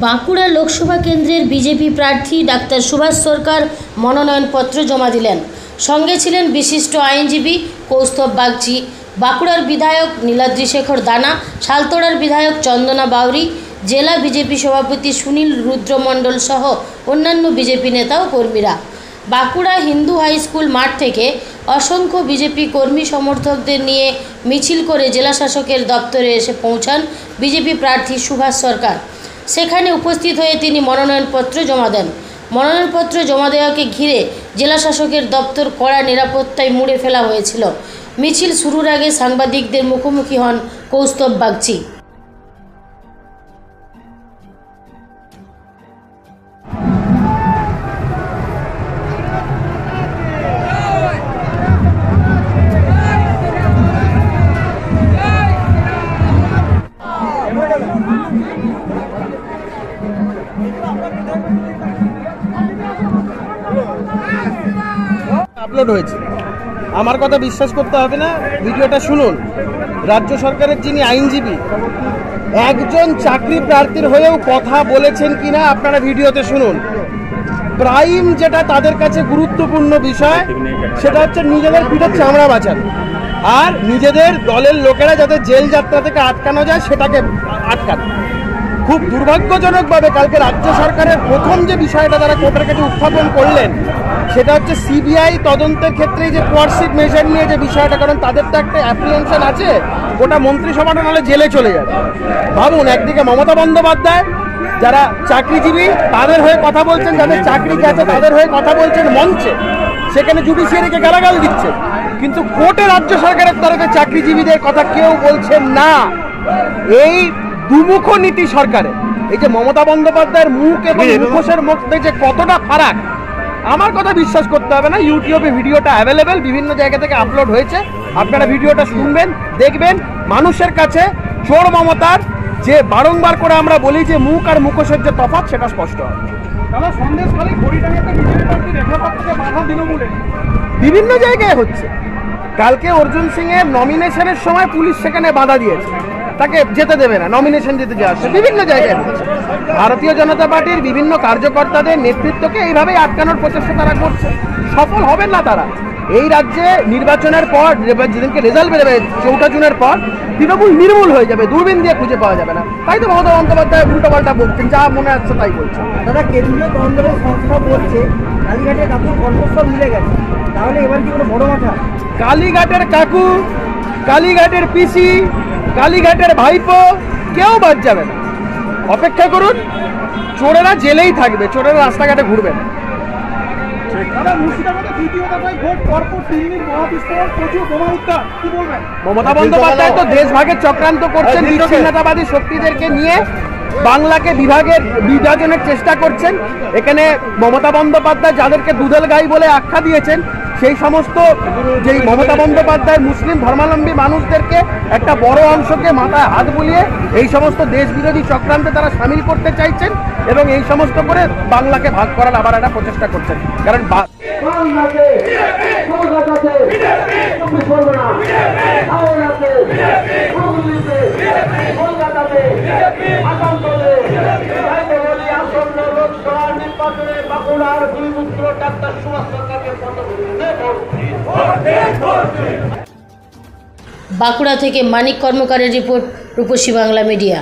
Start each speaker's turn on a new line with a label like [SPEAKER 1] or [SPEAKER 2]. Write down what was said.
[SPEAKER 1] বাঁকুড়া লোকসভা কেন্দ্রের বিজেপি প্রার্থী ডাক্তার সুভাষ সরকার মনোনয়নপত্র জমা দিলেন। সঙ্গে ছিলেন বিশিষ্ট আইনজীবী কৌস্তব বাগচি, বাঁকুড়ার বিধায়ক নীলাদ্রি শেখর দানা, শালতোড়ার বিধায়ক চন্দনা বাউরি, জেলা বিজেপি সভাপতি সুনীল রুদ্র মণ্ডল সহ অন্যান্য বিজেপি নেতা ও কর্মীরা। বাঁকুড়া হিন্দু হাই স্কুল মাঠ থেকে অসংখ্য বিজেপি কর্মী সমর্থকদের নিয়ে মিছিল করে জেলা শাসকের দপ্তরে এসে পৌঁছান বিজেপি প্রার্থী সুভাষ সরকার। সেখানে উপস্থিত হয়ে তিনি মনোনয়নপত্র জমা দেন। মনোনয়নপত্র জমা দেওয়াকে ঘিরে জেলা শাসকের দপ্তর কড়া নিরাপত্তায় মুড়ে ফেলা হয়েছিল। মিছিল শুরুর আগে সাংবাদিকদের মুখোমুখি হন কৌস্তব বাগচি।
[SPEAKER 2] আপলোড হয়েছে, আমার কথা বিশ্বাস করতে হবে না, ভিডিওটা শুনুন। রাজ্য সরকারের যিনি আইনজীবী একজন চাকরি প্রার্থীর হয়েও কথা বলেছেন কিনা আপনারা ভিডিওতে শুনুন। প্রাইম যেটা তাদের কাছে গুরুত্বপূর্ণ বিষয় সেটা হচ্ছে নিজেদের পিঠের চামড়া বাঁচানো আর নিজেদের দলের লোকেরা যাতে জেল যাত্রা থেকে আটকানো যায় সেটাকে আটকানো। খুব দুর্ভাগ্যজনকভাবে কালকে রাজ্য সরকারের প্রথম যে বিষয়টা তারা কোর্টের কাছে উত্থাপন করলেন সেটা হচ্ছে সিবিআই তদন্তের ক্ষেত্রে যে কোয়ার্সিভ মেজার নিয়ে যে বিষয়টা, কারণ তাদের তো একটা অ্যাপ্রিহেনশন আছে গোটা মন্ত্রিসভাটা নাহলে জেলে চলে যাবে। ভাবুন, একদিকে মমতা বন্দ্যোপাধ্যায় যারা চাকরিজীবী তাদের হয়ে কথা বলছেন, যাদের চাকরি গেছে তাদের হয়ে কথা বলছেন মঞ্চে, সেখানে জুডিশিয়ারিকে গালাগাল দিচ্ছেন, কিন্তু কোর্টে রাজ্য সরকারের তরফে চাকরিজীবীদের কথা কেউ বলছেন না। এই দুমুখ নীতি সরকারের, এই যে মমতা বন্দ্যোপাধ্যায়ের মুখ এবং মুখোশের মধ্যে যে কতটা ফারাক, আমার কথা বিশ্বাস করতে হবে না। ইউটিউবে ভিডিওটা অ্যাভেলেবেল, বিভিন্ন জায়গা থেকে আপলোড হয়েছে, আপনারা ভিডিওটা শুনবেন, দেখবেন। মানুষের কাছে চোর মমতার যে বারংবার করে আমরা বলি যে মুখ আর মুখোশের যে তফাৎ সেটা স্পষ্ট হয়। বিভিন্ন জায়গায় হচ্ছে। কালকে অর্জুন সিং এর নমিনেশনের সময় পুলিশ সেখানে বাধা দিয়েছে, তাকে যেতে দেবে না, নমিনেশন যেতে যাচ্ছে। বিভিন্ন জায়গায় হচ্ছে। ভারতীয় জনতা পার্টির বিভিন্ন কার্যকর্তাদের নেতৃত্বকে এইভাবেই আটকানোর প্রচেষ্টা তারা করছে। সফল হবেন না তারা। এই রাজ্যে নির্বাচনের পর যেদিনকে রেজাল্ট বেরোবে 4 জুনের পর তৃণমূল নির্মূল হয়ে যাবে, দূরবীন দিয়ে খুঁজে পাওয়া যাবে না। তাই তো মমতা বন্দ্যোপাধ্যায় উল্টোপাল্টা বলছেন, যা মনে আসছে তাই বলছেন।
[SPEAKER 3] দাদা, কেন্দ্রীয় তদন্তকারী সংস্থা বলছে কালীঘাটের কাকু কণ্ঠস্বর মিলে গেছে, তাহলে এবার কি কোনো বড় মাথা?
[SPEAKER 2] কালীঘাটের কাকু, কালীঘাটের পিসি, কালীঘাটের ভাইপো কেউ বাদ যাবে না। অপেক্ষা করুন, চোরেরা জেলেই থাকবে, চোরেরা রাস্তাঘাটে ঘুরবে না। মমতা বন্দ্যোপাধ্যায় তো দেশ ভাগের চক্রান্ত করছেন, বিচ্ছিন্নতাবাদী শক্তিদেরকে নিয়ে বাংলাকে বিভাজনের চেষ্টা করছেন। এখানে মমতা বন্দ্যোপাধ্যায় যাদেরকে দুধেল গাই বলে আখ্যা দিয়েছেন, সেই সমস্ত যেই মমতা বন্দ্যোপাধ্যায় মুসলিম ধর্মাবলম্বী মানুষদেরকে একটা বড় অংশকে মাথায় হাত বুলিয়ে এই সমস্ত দেশ বিরোধী চক্রান্তে তারা সামিল করতে চাইছেন এবং এই সমস্ত করে বাংলাকে ভাগ করার আবার একটা প্রচেষ্টা করছেন। কারণ
[SPEAKER 1] বাঁকুড়া থেকে মানিক কর্মকারের রিপোর্ট, রূপসী বাংলা মিডিয়া।